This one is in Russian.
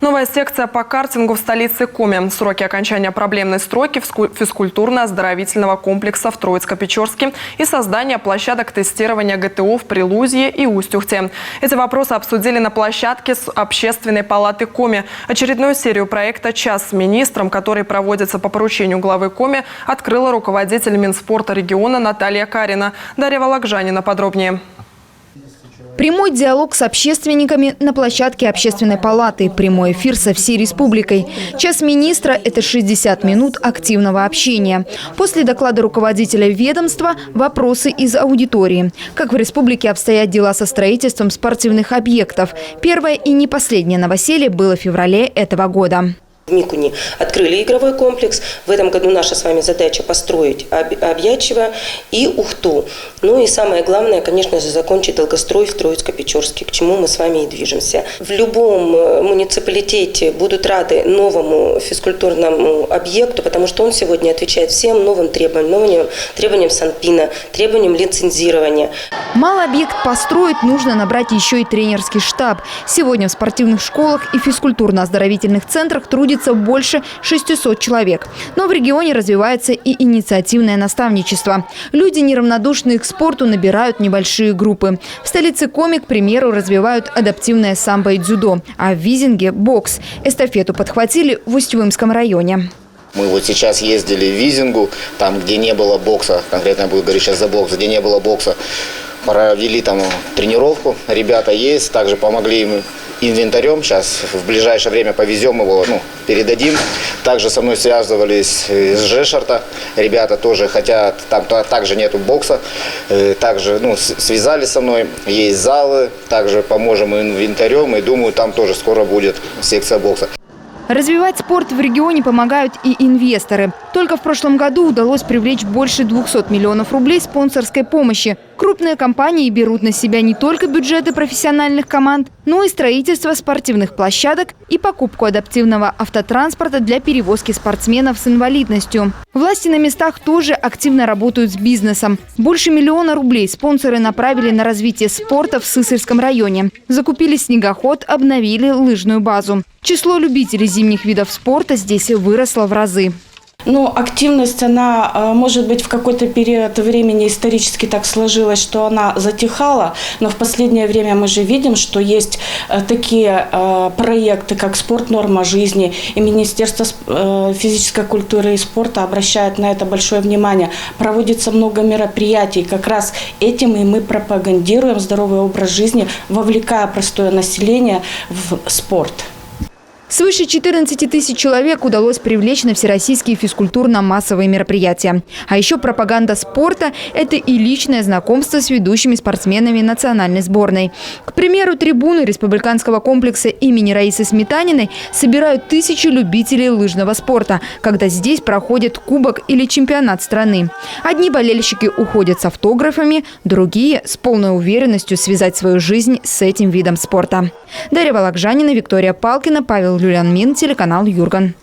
Новая секция по картингу в столице Коми. Сроки окончания проблемной стройки физкультурно-оздоровительного комплекса в Троицко-Печорске и создания площадок тестирования ГТО в Прилузье и Усть-Ухте. Эти вопросы обсудили на площадке с Общественной палаты Коми. Очередную серию проекта «Час с министром», который проводится по поручению главы Коми, открыла руководитель Минспорта региона Наталья Карина. Дарья Вологжанина подробнее. Прямой диалог с общественниками на площадке Общественной палаты. Прямой эфир со всей республикой. Час министра – это 60 минут активного общения. После доклада руководителя ведомства – вопросы из аудитории. Как в республике обстоят дела со строительством спортивных объектов. Первое и не последнее новоселье было в феврале этого года. В Микуне открыли игровой комплекс. В этом году наша с вами задача построить Объятчево и Ухту. Ну и самое главное, конечно же, закончить долгострой в Троицко-Печорске, к чему мы с вами и движемся. В любом муниципалитете будут рады новому физкультурному объекту, потому что он сегодня отвечает всем новым требованиям Санпина, требованиям лицензирования. Мало объект построить, нужно набрать еще и тренерский штаб. Сегодня в спортивных школах и физкультурно-оздоровительных центрах трудится больше 600 человек. Но в регионе развивается и инициативное наставничество. Люди, неравнодушные к спорту, набирают небольшие группы. В столице Коми, к примеру, развивают адаптивное самбо и дзюдо, а в Визинге – бокс. Эстафету подхватили в Усть-Уымском районе. Мы вот сейчас ездили в Визингу, там, где не было бокса, конкретно я буду говорить сейчас за бокс, где не было бокса, провели там тренировку, ребята есть, также помогли им инвентарем, сейчас в ближайшее время повезем его, передадим. Также со мной связывались из Жешарта, ребята тоже хотят, там также нету бокса, также связались со мной, есть залы, также поможем инвентарем и думаю, там тоже скоро будет секция бокса. Развивать спорт в регионе помогают и инвесторы. Только в прошлом году удалось привлечь больше 200 миллионов рублей спонсорской помощи. Крупные компании берут на себя не только бюджеты профессиональных команд, но и строительство спортивных площадок и покупку адаптивного автотранспорта для перевозки спортсменов с инвалидностью. Власти на местах тоже активно работают с бизнесом. Больше 1 миллиона рублей спонсоры направили на развитие спорта в Сысольском районе. Закупили снегоход, обновили лыжную базу. Число любителей зимних видов спорта здесь выросло в разы. Активность, она, может быть, в какой-то период времени исторически так сложилось, что она затихала, но в последнее время мы же видим, что есть такие проекты, как «Спорт. Норма жизни», и Министерство физической культуры и спорта обращает на это большое внимание. Проводится много мероприятий, как раз этим и мы пропагандируем здоровый образ жизни, вовлекая простое население в спорт. Свыше 14 тысяч человек удалось привлечь на всероссийские физкультурно-массовые мероприятия. А еще пропаганда спорта – это и личное знакомство с ведущими спортсменами национальной сборной. К примеру, трибуны республиканского комплекса имени Раисы Сметаниной собирают тысячи любителей лыжного спорта, когда здесь проходит кубок или чемпионат страны. Одни болельщики уходят с автографами, другие – с полной уверенностью связать свою жизнь с этим видом спорта. Дарья Вологжанина, Виктория Палкина, Павел Люлянмин, телеканал Юрган.